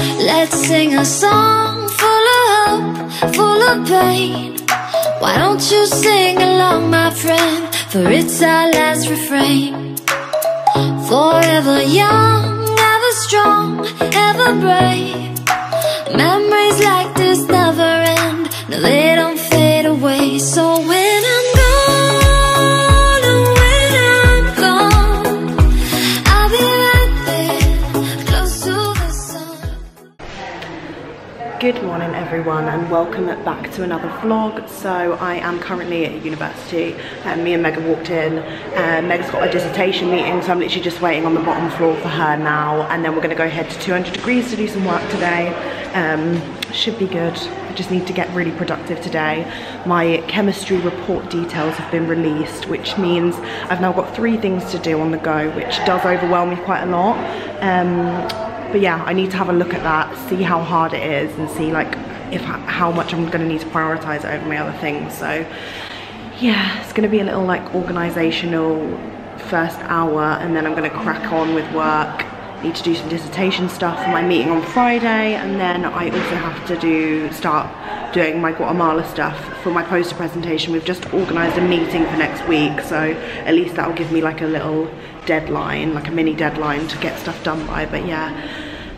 Let's sing a song full of hope, full of pain. Why don't you sing along, my friend? For it's our last refrain. Forever young, ever strong, ever brave. Memories like this never end. No, they don't fade away. So when I'm gone, and when I'm gone, I'll be right there, close to the sun. Good morning everyone, and welcome back to another vlog. So I am currently at university, and me and Megan walked in. Meg's got a dissertation meeting, so I'm literally just waiting on the bottom floor for her now, and then we're going to go head to 200 degrees to do some work today. Should be good. I just need to get really productive today. My chemistry report details have been released, which means I've now got 3 things to do on the go, which does overwhelm me quite a lot. But yeah, I need to have a look at that, see how hard it is, and see like how much I'm going to need to prioritize over my other things. So yeah, it's going to be a little like organizational first hour, and then I'm going to crack on with work. Need to do some dissertation stuff for my meeting on Friday, and then I also have to start doing my Guatemala stuff for my poster presentation. We've just organised a meeting for next week, so at least that'll give me like a little deadline, like a mini deadline to get stuff done by. But yeah,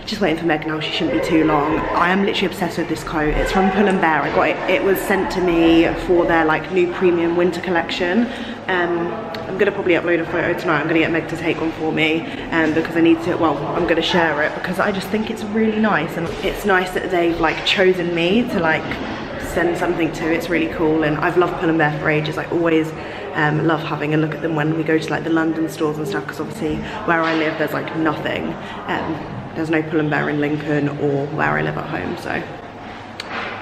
just waiting for Meg now. She shouldn't be too long. I am literally obsessed with this coat. It's from Pull & Bear. I got it. It was sent to me for their like new premium winter collection. I'm gonna probably upload a photo tonight. I'm gonna get Meg to take one for me, because I need to. Well, I'm gonna share it because I just think it's really nice, and it's nice that they've like chosen me to like send something to. It's really cool, and I've loved Pull & Bear for ages. I always love having a look at them when we go to like the London stores and stuff, because obviously where I live there's like nothing. There's no Pull & Bear in Lincoln or where I live at home, so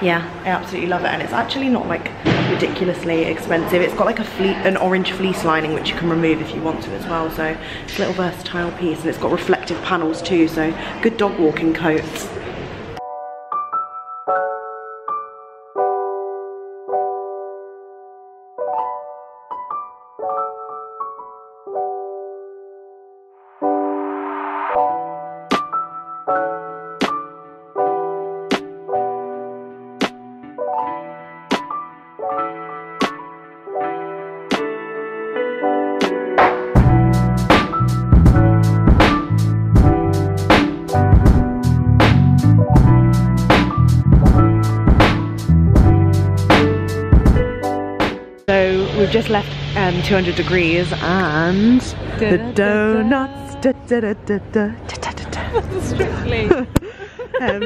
yeah, I absolutely love it. And it's actually not like ridiculously expensive. It's got like an orange fleece lining which you can remove if you want to as well, so it's a little versatile piece, and it's got reflective panels too, so good dog walking coats. We've just left 200 degrees, and the donuts. Strictly.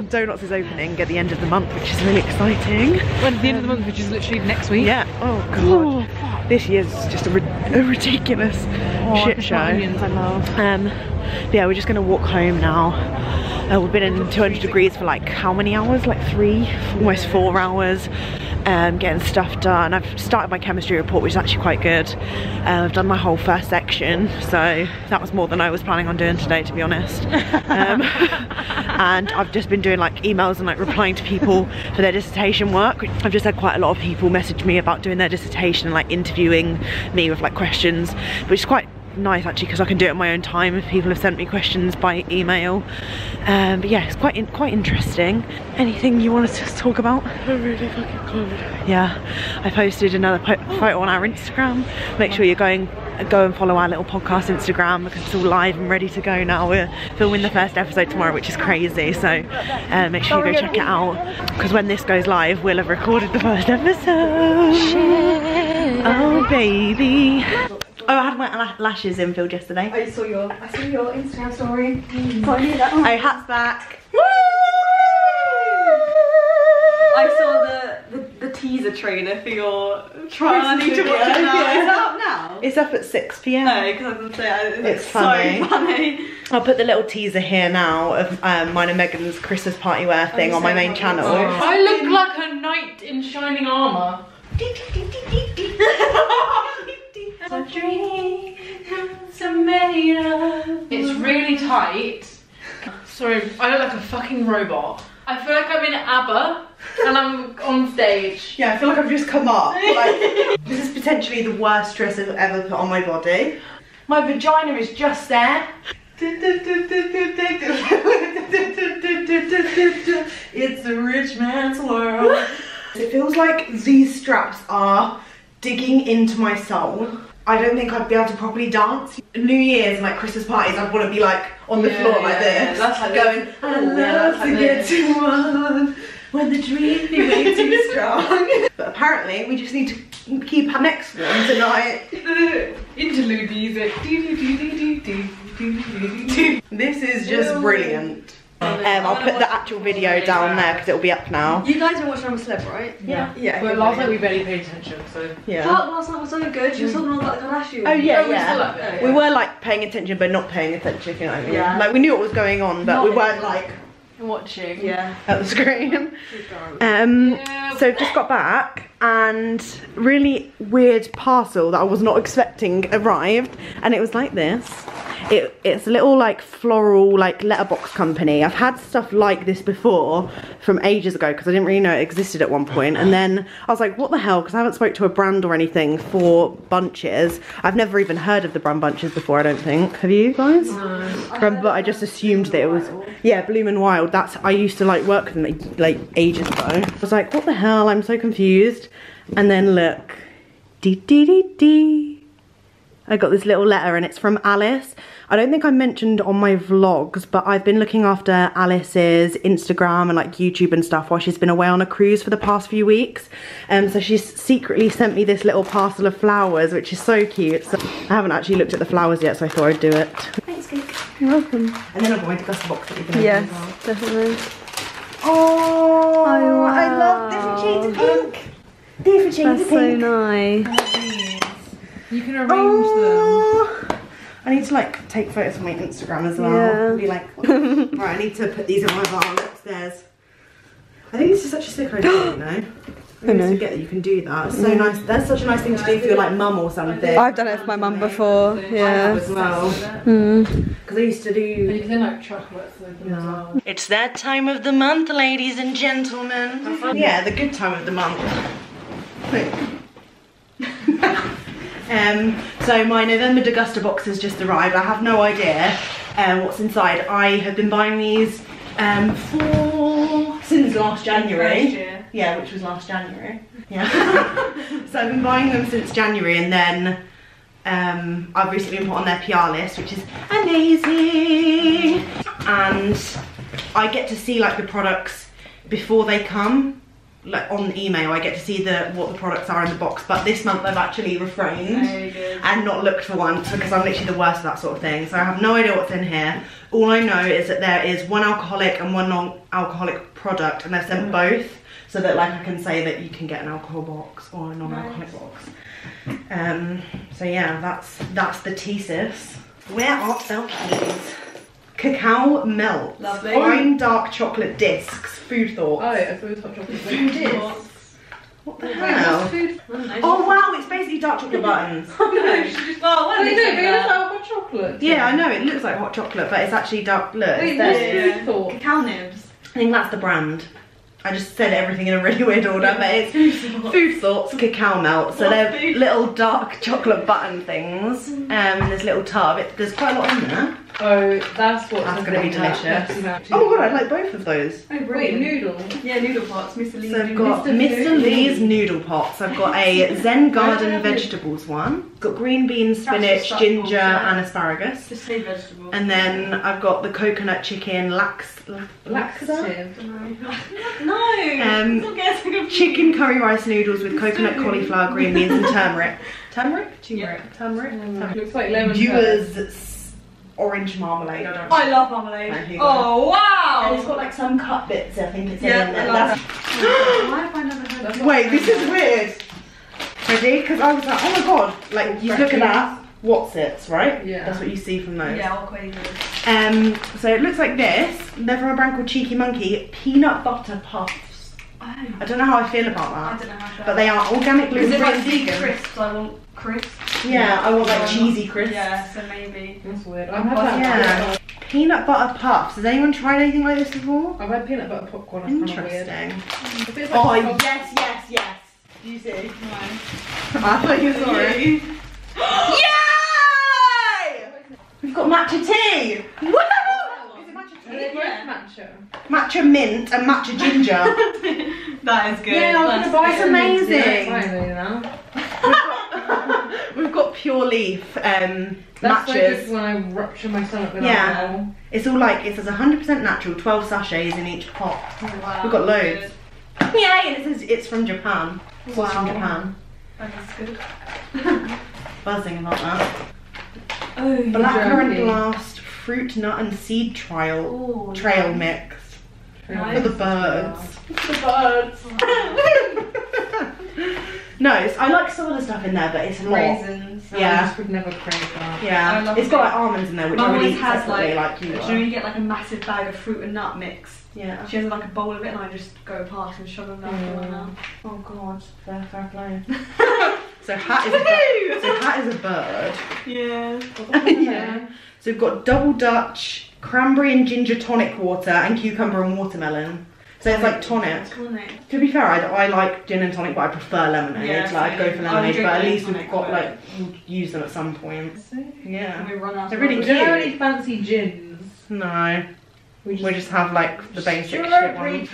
Donuts is opening at the end of the month, which is really exciting. When's the end of the month, which is literally next week? Yeah. Oh god. Oh, this year's just a ridiculous shit show. Onions, I love. Yeah, we're just gonna walk home now. We've been in 200 degrees for like how many hours? Like 3, almost 4 hours. Getting stuff done. I've started my chemistry report, which is actually quite good. I've done my whole first section, so that was more than I was planning on doing today, to be honest. And I've just been doing like emails and like replying to people for their dissertation work. I've just had quite a lot of people message me about doing their dissertation and like interviewing me with like questions, which is quite nice actually, because I can do it at my own time if people have sent me questions by email. But yeah, it's quite interesting. Anything you want us to talk about? I'm really fucking cold. Yeah, I posted another photo on our Instagram. Make sure you're go and follow our little podcast Instagram, because it's all live and ready to go now. We're filming the first episode tomorrow, which is crazy, so make sure you go check it out, because when this goes live we'll have recorded the first episode. Oh baby. Oh, I had my lashes infilled yesterday. I saw your Instagram story. Oh, hat's back. Woo! I saw the teaser trailer for your trial. I need to watch it now. Is that up now? It's up at 6 PM. No, because I was gonna say it's funny. So funny. I'll put the little teaser here now of mine and Megan's Christmas party wear thing on my main channel. I look like a knight in shining armour. It's really tight. Sorry, I look like a fucking robot. I feel like I'm in ABBA and I'm on stage. Yeah, I feel like I've just come up. Like, this is potentially the worst dress I've ever put on my body. My vagina is just there. It's a rich man's world. It feels like these straps are digging into my soul. I don't think I'd be able to properly dance. New Year's and like Christmas parties, I'd want to be like on the floor like this, that's like going, I love to get too on when the dream be way too strong. But apparently we just need to keep our next one tonight. Interlude music. This is just brilliant. I'll put the actual video down there because it'll be up now. You guys don't watch I'm a Celeb, right? Yeah. Yeah. But last night we barely paid attention, so. Yeah. But last night was so good. She was talking all about the Kardashians. Oh yeah, Oh, we still like that, We yeah. were like paying attention but not paying attention, if you know what I mean. Yeah. Like we knew what was going on but we weren't like Watching. Yeah. at the screen. So just got back and really weird parcel that I was not expecting arrived, and it was like this. It's a little like floral like letterbox company. I've had stuff like this before from ages ago because I didn't really know it existed at one point, and then I was like, what the hell, because I haven't spoke to a brand or anything for bunches. I've never even heard of the brand bunches before, I don't think. Have you guys? No. But I just assumed that it was, yeah, Bloom and Wild. That's, I used to like work with them like ages ago. I was like, what the hell, I'm so confused. And then look, I got this little letter and it's from Alice. I don't think I mentioned on my vlogs, but I've been looking after Alice's Instagram and like YouTube and stuff while she's been away on a cruise for the past few weeks. So she's secretly sent me this little parcel of flowers, which is so cute. So I haven't actually looked at the flowers yet, so I thought I'd do it. Thanks, Kate. You're welcome. And then I've got my Degustabox that you can Yes, open as well. definitely. Oh, wow. I love different shades of pink. Different shades That's of so pink. nice. You can arrange them. I need to like take photos of my Instagram as well. Yeah. Be like, right, I need to put these in my bag upstairs. I think this is such a sick idea, you know. I always forget that you can do that. It's so nice. That's such a nice thing to do for your like mum or something. I've done it for my mum before. Yeah. As well. Because I used to do. You can like chocolates with them as well. It's that time of the month, ladies and gentlemen. Yeah, the good time of the month. So my November Degustabox has just arrived. I have no idea what's inside. I have been buying these since last January. Yeah, which was last January. Yeah. So I've been buying them since January, and then I've recently been put on their PR list, which is amazing. And I get to see like the products before they come. Like on email, I get to see what the products are in the box, but this month I've actually refrained and not looked for once because I'm literally the worst at that sort of thing. So I have no idea what's in here. All I know is that there is one alcoholic and one non-alcoholic product, and they've sent both so that like I can say that you can get an alcohol box or a non-alcoholic box. So yeah, that's the thesis. Where art thou keys? Cacao melt. Lovely. Fine dark chocolate discs. Food thoughts. Oh, I thought it was hot chocolate. Food discs. What the hell? Food. Oh wow, it's basically dark chocolate buttons. No, she just Oh, they do, but it looks like hot chocolate. Yeah, I know, it looks like hot chocolate, but it's actually dark. Look, Wait, it's what's there. food thought? Cacao nibs. I think that's the brand. I just said everything in a really weird order, but it's Food Thoughts Cacao Melt. So they're little dark chocolate button things in this little tub. There's quite a lot in there. Oh, that's what's That's going to be delicious. Pepsi. Oh my god, I'd like both of those. Oh, Wait, brilliant. noodle. Yeah, noodle pots. Mr. Lee's So I've noodle. got Mr. Lee's noodle pots. I've got a Zen Garden vegetables one. Got green beans, spinach, ginger and asparagus. Just say vegetables. And then I've got the coconut chicken laxative. Laxative. No. Don't get so confused. Chicken curry rice noodles with coconut, cauliflower, green beans and turmeric. Turmeric? Yeah. Turmeric? Looks like lemon. Viewers orange marmalade. I love marmalade. Right, here you go. Oh wow! And it's got like some cut bits, I think it's Yeah, in there. I love Why have I never heard of that? Wait, this is weird. Ready? Because I was like, oh my god, like you look at that, what's it, right? Yeah. That's what you see from those. Yeah, all crazy. So it looks like this. They're from a brand called Cheeky Monkey, peanut butter puffs. Oh. I don't know how I feel about I that. don't know how to. But they are organic, Is it gluten-free like and sweet vegan. crisps? I want crisps. Yeah, I want like cheesy crisps. Yeah, so maybe. That's weird. I've had that. Yeah. Peanut butter puffs. Has anyone tried anything like this before? I've had peanut butter popcorn. I find it weird. Interesting. It feels Oh like yes. Do you see? No. I thought you saw it. Yay! We've got matcha tea! Woo! Is it matcha Are they tea? both Yeah. matcha? Matcha mint and matcha ginger. That is good. Yeah, I was gonna buy some amazing. That's We've got pure leaf matches. matches. When I rupture my stomach with Yeah. alcohol. It's all like, it says 100% natural, 12 sachets in each pot. Oh, wow. We've got loads. Yay, and it says it's from Japan. It's Wow. from Japan. That is good. Buzzing about that. Oh, Blackcurrant blast, fruit, nut and seed trail mix. Nice. For the birds. The birds. No, I like some of the stuff in there, but it's a lot. Raisins. I Yeah. just would never crave that. I Yeah, love it's got it. like almonds in there, which Mum I would always eat has separately, like you you know, you get like a massive bag of fruit and nut mix. Yeah. She has like a bowl of it, and I just go past and shove them down for her now. Oh god, fair play. So hat is a bird. Yeah. Yeah. So we've got double Dutch, cranberry and ginger tonic water, and cucumber and watermelon. So it's like tonic. Tonic. To be fair, I like gin and tonic, but I prefer lemonade. Yeah, like I'd go for same. lemonade, but at gin least and we've tonic, got like we'll use them at some point. Yeah. We run out. They're really We cute. don't have any fancy gins. No. We just have like the basic shit Strawberry. ones.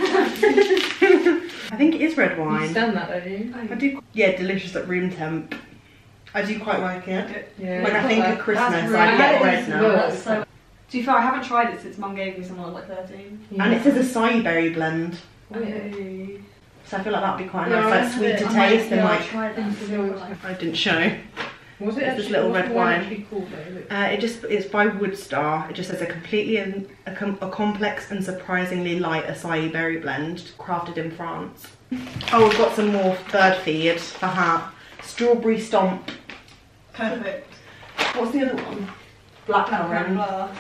I think it is red You wine. stand that, don't you? I do. Yeah, delicious at room temp. I do quite like it. Yeah. Like I think at Christmas That's I get really red now. good. That's so. To be fair, I haven't tried it since Mum gave me some when I was like 13. Yeah. And it says acai berry blend. Yeah. So I feel like that'd be quite Yeah, nice, I like had sweet it. to I might- taste and Yeah, like try that. I didn't show. Was it It's this actually, little what's red the one wine. actually called though? It's by Woodstar. It just says a complex and surprisingly light acai berry blend crafted in France. Oh, we've got some more bird feed for hat. Strawberry stomp. Perfect. What's the other one? Blackcurrant Blackcurrant. blast.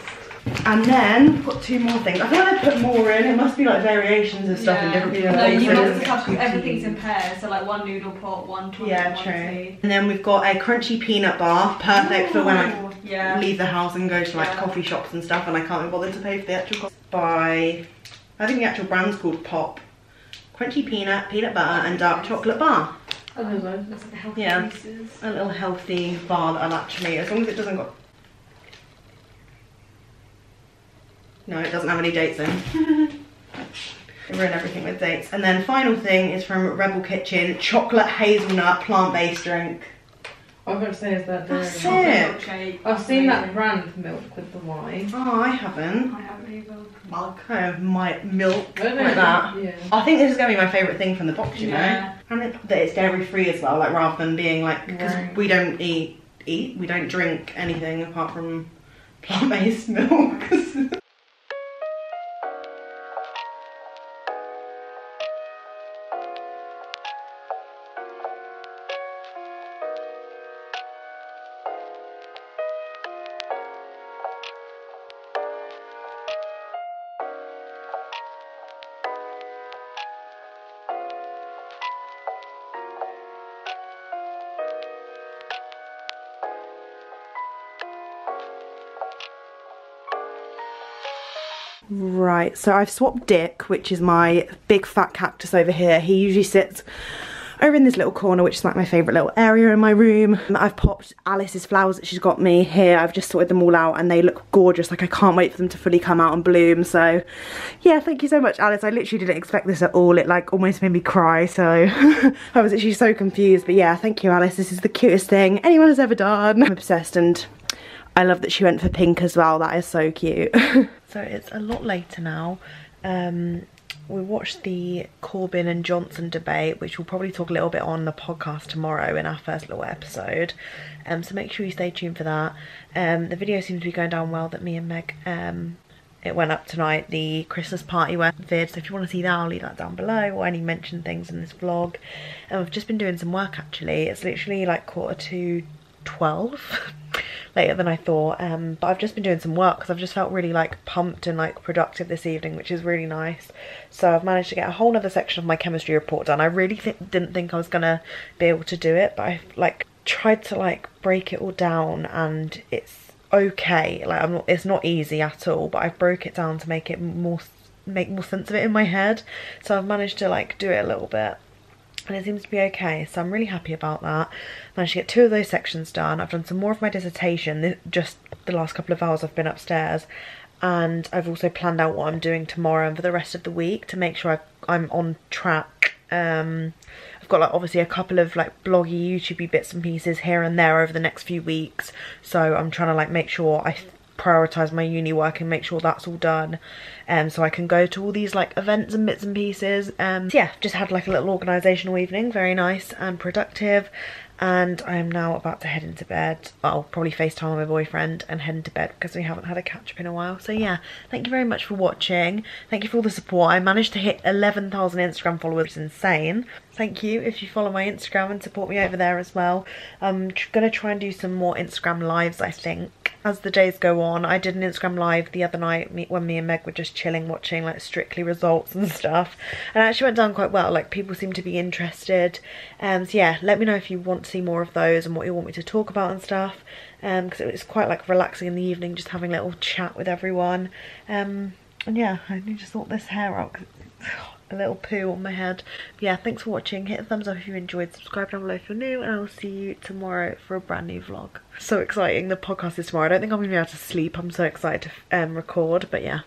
And then we've got two more things. I feel like I put more in. It must be like variations of stuff in different Yeah. No, you places. must have because everything's in pairs. So like one noodle pot, one tonic, Yeah, one true. tea. And then we've got a crunchy peanut bar, perfect for when I Yeah. leave the house and go to like Yeah. coffee shops and stuff, and I can't be bothered to pay for the actual cost. By, I think the actual brand's called Pop. Crunchy peanut, peanut butter, and dark chocolate bar. Oh, there's loads. Looks like a healthy Yeah. pieces. A little healthy bar that I'll actually, as long as it doesn't got. No, it doesn't have any dates in. They ruin everything with dates. And then final thing is from Rebel Kitchen, chocolate hazelnut plant-based drink. I was about to say, is that That's the... Chocolate Sick. milkshake. I've seen that Amazing. brand milk with the wine. Oh, I haven't. I haven't either. I'll kind of my milk I don't know. like that. Yeah. I think this is going to be my favourite thing from the box, you Yeah. know? And that it's dairy free as well, like rather than being like, because Right. we don't we don't drink anything apart from plant-based milk. Right, so I've swapped Dick, which is my big fat cactus over here. He usually sits over in this little corner, which is like my favourite little area in my room. I've popped Alice's flowers that she's got me here. I've just sorted them all out and they look gorgeous. Like I can't wait for them to fully come out and bloom. So yeah, thank you so much, Alice. I literally didn't expect this at all. It like almost made me cry. So I was actually so confused. But yeah, thank you, Alice. This is the cutest thing anyone has ever done. I'm obsessed, and I love that she went for pink as well. That is so cute. So it's a lot later now. We watched the Corbyn and Johnson debate, which we'll probably talk a little bit on the podcast tomorrow in our first little episode. So make sure you stay tuned for that. The video seems to be going down well that me and Meg, it went up tonight, the Christmas party vid. So if you want to see that, I'll leave that down below, or any mentioned things in this vlog. I've just been doing some work actually. It's literally like 11:45. Later than I thought, but I've just been doing some work because I've just felt really like pumped and like productive this evening, which is really nice. So I've managed to get a whole other section of my chemistry report done. I really didn't think I was gonna be able to do it, but I like tried to like break it all down, and it's okay. Like it's not easy at all, but I broke it down to make more sense of it in my head. So I've managed to like do it a little bit, and it seems to be okay, so I'm really happy about that. Managed to get 2 of those sections done. I've done some more of my dissertation. Just the last couple of hours I've been upstairs, and I've also planned out what I'm doing tomorrow and for the rest of the week to make sure I'm on track. I've got like obviously a couple of like bloggy, YouTubey bits and pieces here and there over the next few weeks, so I'm trying to like make sure I prioritise my uni work and make sure that's all done, so I can go to all these like events and bits and pieces. So yeah, just had like a little organisational evening, very nice and productive, and I am now about to head into bed. I'll probably FaceTime my boyfriend and head into bed because we haven't had a catch up in a while. So yeah, thank you very much for watching. Thank you for all the support. I managed to hit 11,000 Instagram followers, which is insane. Thank you if you follow my Instagram and support me over there as well. I'm gonna try and do some more Instagram lives, I think, as the days go on. I did an Instagram live the other night when me and Meg were just chilling watching like Strictly results and stuff, and it actually went down quite well. Like, people seem to be interested, so yeah, let me know if you want to see more of those and what you want me to talk about and stuff, because it's quite like relaxing in the evening, just having a little chat with everyone. And yeah, I need to sort this hair out because it's a little poo on my head. But yeah, thanks for watching. Hit a thumbs up if you enjoyed, subscribe down below if you're new, and I will see you tomorrow for a brand new vlog. So exciting, the podcast is tomorrow. I don't think I'm gonna be able to sleep. I'm so excited to record, but yeah.